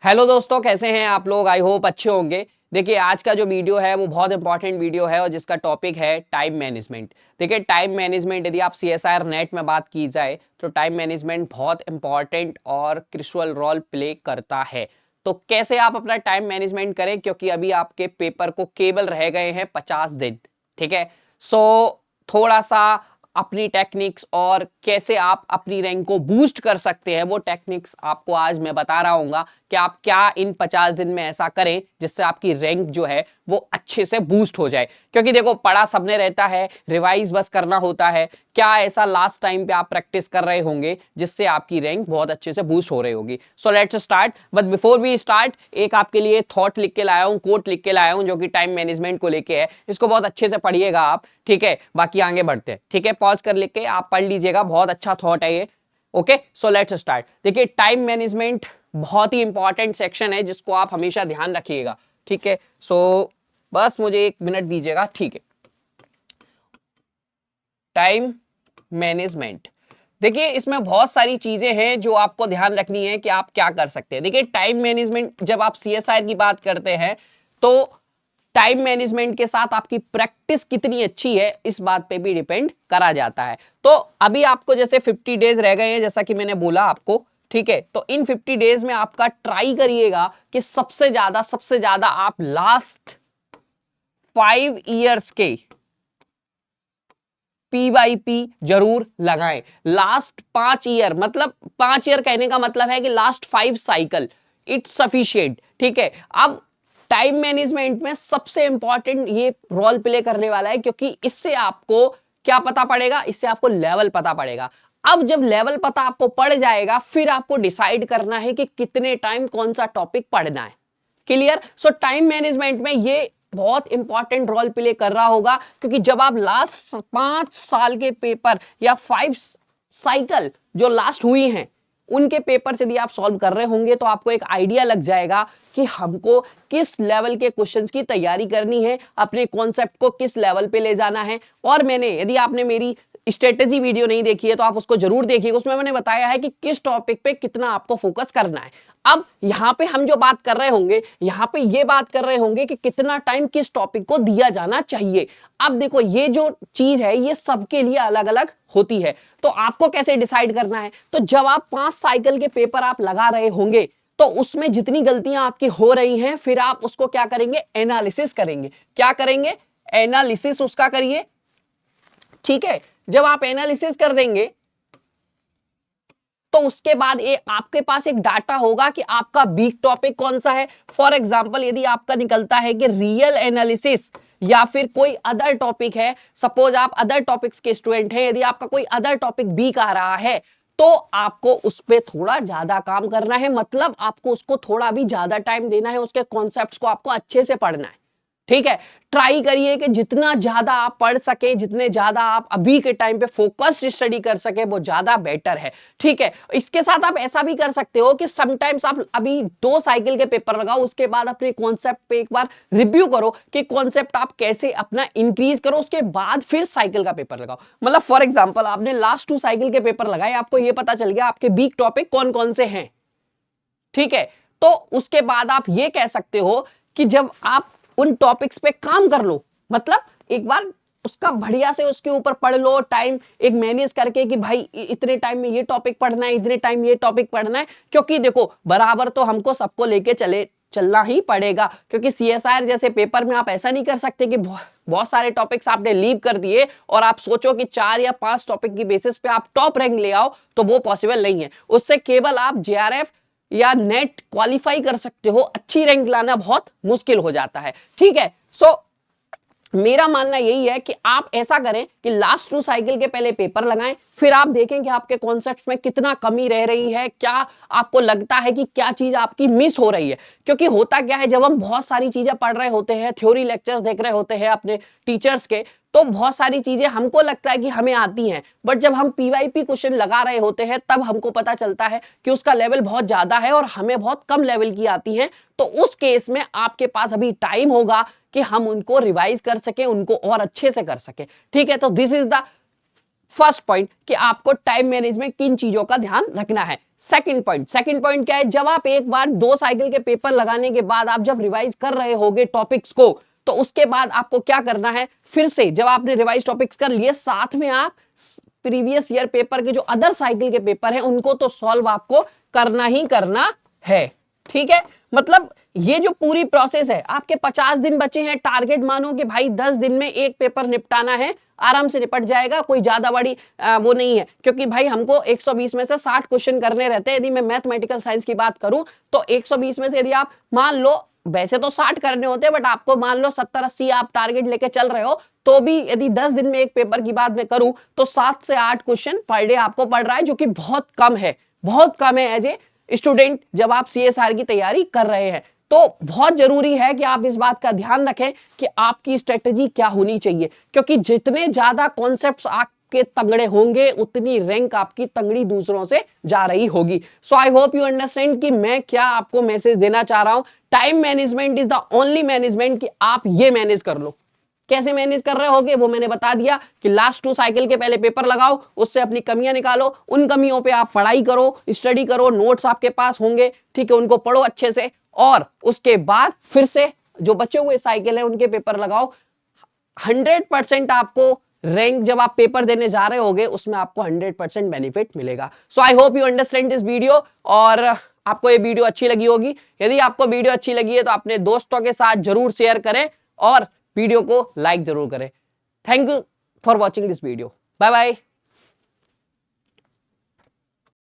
Hello दोस्तों, कैसे हैं आप लोग। आई होप अच्छे होंगे। देखिए, आज का जो वीडियो है वो बहुत इंपॉर्टेंट वीडियो है और जिसका टॉपिक है टाइम मैनेजमेंट। देखिए, टाइम मैनेजमेंट यदि आप सीएसआईआर नेट में बात की जाए तो टाइम मैनेजमेंट बहुत इंपॉर्टेंट और क्रिशुअल रोल प्ले करता है। तो कैसे आप अपना टाइम मैनेजमेंट करें, क्योंकि अभी आपके पेपर को केवल रह गए हैं 50 दिन। ठीक है, सो थोड़ा सा अपनी टेक्निक्स और कैसे आप अपनी रैंक को बूस्ट कर सकते हैं वो टेक्निक्स आपको आज मैं बता रहा हूँ कि आप क्या इन 50 दिन में ऐसा करें जिससे आपकी रैंक जो है वो अच्छे से बूस्ट हो जाए। क्योंकि देखो, पढ़ा सबने रहता है, रिवाइज बस करना होता है। क्या ऐसा लास्ट टाइम पे आप प्रैक्टिस कर रहे होंगे जिससे आपकी रैंक बहुत अच्छे से बूस्ट हो रही होगी। So let's start. But before we start, एक आपके लिए थॉट लिख के लाया हूं, कोट लिख के लाया हूं जो कि टाइम मैनेजमेंट को लेके है। इसको बहुत अच्छे से पढ़िएगा आप, ठीक है। बाकी आगे बढ़ते हैं, ठीक है। पॉज कर लेके आप पढ़ लीजिएगा, बहुत अच्छा थॉट है ये। Okay, so let's start. देखिए, टाइम मैनेजमेंट बहुत ही इंपॉर्टेंट सेक्शन है जिसको आप हमेशा ध्यान रखिएगा, ठीक है। सो बस मुझे 1 मिनट दीजिएगा, ठीक है। टाइम मैनेजमेंट, देखिए इसमें बहुत सारी चीजें हैं जो आपको ध्यान रखनी है कि आप क्या कर सकते हैं। देखिए, टाइम मैनेजमेंट जब आप सीएसआई की बात करते हैं तो टाइम मैनेजमेंट के साथ आपकी प्रैक्टिस कितनी अच्छी है इस बात पे भी डिपेंड करा जाता है। तो अभी आपको जैसे 50 डेज रह गए हैं, जैसा कि मैंने बोला आपको, ठीक है। तो इन 50 डेज में आपका ट्राई करिएगा कि सबसे ज्यादा आप लास्ट 5 ईयर्स के पी जरूर लगाएं। लास्ट 5 ईयर, मतलब 5 ईयर कहने का मतलब है कि लास्ट 5 साइकिल इट्स सफिशिएंट, ठीक है। अब टाइम मैनेजमेंट में सबसे इंपॉर्टेंट ये रोल प्ले करने वाला है, क्योंकि इससे आपको क्या पता पड़ेगा, इससे आपको लेवल पता पड़ेगा। अब जब लेवल पता आपको पड़ जाएगा, फिर आपको डिसाइड करना है कि कितने टाइम कौन सा टॉपिक पढ़ना है। क्लियर। सो टाइम मैनेजमेंट में ये बहुत इंपॉर्टेंट रोल प्ले कर रहा होगा, क्योंकि जब आप लास्ट 5 साल के पेपर या 5 साइकिल जो लास्ट हुई हैं उनके पेपर यदि आप सॉल्व कर रहे होंगे तो आपको एक आइडिया लग जाएगा कि हमको किस लेवल के क्वेश्चंस की तैयारी करनी है, अपने कॉन्सेप्ट को किस लेवल पे ले जाना है। और मैंने, यदि आपने मेरी स्ट्रेटेजी वीडियो नहीं देखी है तो आप उसको जरूर देखिए, उसमें मैंने बताया है कि किस टॉपिक पे कितना आपको फोकस करना है। अब यहां पे हम जो बात कर रहे होंगे, यहां पे ये बात कर रहे होंगे कि कितना टाइम किस टॉपिक को दिया जाना चाहिए। अब देखो, ये जो चीज है ये सबके लिए अलग अलग होती है। तो आपको कैसे डिसाइड करना है, तो जब आप 5 साइकिल के पेपर आप लगा रहे होंगे तो उसमें जितनी गलतियां आपकी हो रही हैं, फिर आप उसको क्या करेंगे, एनालिसिस करेंगे। क्या करेंगे, एनालिसिस उसका करिए, ठीक है। जब आप एनालिसिस कर देंगे तो उसके बाद ये आपके पास एक डाटा होगा कि आपका वीक टॉपिक कौन सा है। फॉर एग्जांपल, यदि आपका निकलता है कि रियल एनालिसिस या फिर कोई अदर टॉपिक है, सपोज आप अदर टॉपिक्स के स्टूडेंट हैं, यदि आपका कोई अदर टॉपिक वीक आ रहा है तो आपको उस पर थोड़ा ज्यादा काम करना है, मतलब आपको उसको थोड़ा भी ज्यादा टाइम देना है, उसके कॉन्सेप्ट्स को आपको अच्छे से पढ़ना है, ठीक है। ट्राई करिए कि जितना ज्यादा आप पढ़ सके, जितने ज्यादा आप अभी के टाइम पे फोकस्ड स्टडी कर सके वो ज्यादा बेटर है, ठीक है। इसके साथ आप ऐसा भी कर सकते हो कि समटाइम्स आप अभी 2 साइकिल के पेपर लगाओ, उसके बाद अपने कॉन्सेप्ट पे एक बार रिव्यू करो कि कॉन्सेप्ट आप कैसे अपना इंक्रीज करो, उसके बाद फिर साइकिल का पेपर लगाओ। मतलब फॉर एग्जाम्पल, आपने लास्ट 2 साइकिल के पेपर लगाए, आपको यह पता चल गया आपके वीक टॉपिक कौन कौन से हैं, ठीक है। तो उसके बाद आप ये कह सकते हो कि जब आप उन टॉपिक्स पे काम कर लो, मतलब एक बार उसका बढ़िया से उसके ऊपर पढ़ लो, टाइम एक मैनेज करके कि भाई इतने टाइम में ये टॉपिक पढ़ना है, इतने टाइम ये टॉपिक पढ़ना है। क्योंकि देखो, बराबर तो हमको सबको लेके चलना ही पड़ेगा, क्योंकि सीएसआईआर जैसे पेपर में आप ऐसा नहीं कर सकते कि बहुत सारे टॉपिक्स आपने लीव कर दिए और आप सोचो कि 4 या 5 टॉपिक की बेसिस पे आप टॉप रैंक ले आओ, तो वो पॉसिबल नहीं है। उससे केवल आप जेआरएफ या नेट क्वालिफाई कर सकते हो, अच्छी रैंक लाना बहुत मुश्किल हो जाता है, ठीक है। सो मेरा मानना यही है कि आप ऐसा करें कि लास्ट 2 साइकिल के पहले पेपर लगाएं, फिर आप देखें कि आपके कॉन्सेप्ट्स में कितना कमी रह रही है, क्या आपको लगता है कि क्या चीज आपकी मिस हो रही है। क्योंकि होता क्या है, जब हम बहुत सारी चीजें पढ़ रहे होते हैं, थ्योरी लेक्चर्स देख रहे होते हैं अपने टीचर्स के, तो बहुत सारी चीजें हमको लगता है कि हमें आती हैं, बट जब हम पीवाईपी क्वेश्चन लगा रहे होते हैं तब हमको पता चलता है कि उसका लेवल बहुत ज्यादा है और हमें बहुत कम लेवल की आती है। तो उस केस में आपके पास अभी टाइम होगा कि हम उनको रिवाइज कर सके, उनको और अच्छे से कर सके, ठीक है। तो this is the first point कि आपको टाइम मैनेजमेंट किन चीजों का ध्यान रखना है। सेकंड पॉइंट क्या है, जब आप एक बार 2 साइकिल के पेपर लगाने के बाद आप जब रिवाइज कर रहे होगे टॉपिक्स को, तो उसके बाद आपको क्या करना है, फिर से जब आपने रिवाइज टॉपिक्स कर लिए, साथ में आप प्रीवियस ईयर पेपर के जो अदर साइकिल के पेपर हैं उनको तो सॉल्व आपको करना ही करना है। ठीक है, मतलब ये जो पूरी प्रोसेस है, आपके 50 दिन बचे हैं, टारगेट मानो कि भाई 10 दिन में एक पेपर निपटाना है, आराम से निपट जाएगा, कोई ज्यादा बड़ी वो नहीं है, क्योंकि भाई हमको 120 में से 60 क्वेश्चन करने रहते हैं। यदि मैं मैथमेटिकल साइंस की बात करूं तो 120 में से यदि आप मान लो, वैसे तो 60 करने होते हैं, बट आपको मान लो 70-80 आप टारगेट लेके चल रहे हो, तो भी यदि 10 दिन में एक पेपर की बात मैं करूं तो 7 से 8 क्वेश्चन पर डे आपको पढ़ रहा है, जो कि बहुत कम है, बहुत कम है एज ए स्टूडेंट जब आप CSR की तैयारी कर रहे हैं। तो बहुत जरूरी है कि आप इस बात का ध्यान रखें कि आपकी स्ट्रेटजी क्या होनी चाहिए, क्योंकि जितने ज्यादा कॉन्सेप्ट्स आपके तगड़े होंगे उतनी रैंक आपकी तगड़ी दूसरों से जा रही होगी। सो आई होप यू अंडरस्टैंड कि मैं क्या आपको मैसेज देना चाह रहा हूं। Time management is the only management कि आप ये मैनेज कर लो। कैसे मैनेज कर रहे होगे वो मैंने बता दिया कि लास्ट 2 साइकिल के पहले पेपर लगाओ, उससे अपनी कमियां निकालो, उन कमियों पे आप पढ़ाई करो, स्टडी करो, नोट्स आपके पास होंगे, ठीक है, उनको पढ़ो अच्छे से, और उसके बाद फिर से जो बचे हुए साइकिल है उनके पेपर लगाओ। 100% आपको रैंक जब आप पेपर देने जा रहे होगे उसमें आपको 100% बेनिफिट मिलेगा। So I hope you understand this video, और आपको ये वीडियो अच्छी लगी होगी। यदि आपको वीडियो अच्छी लगी है तो अपने दोस्तों के साथ जरूर शेयर करें और वीडियो को लाइक जरूर करें। Thank you for watching this video. Bye bye.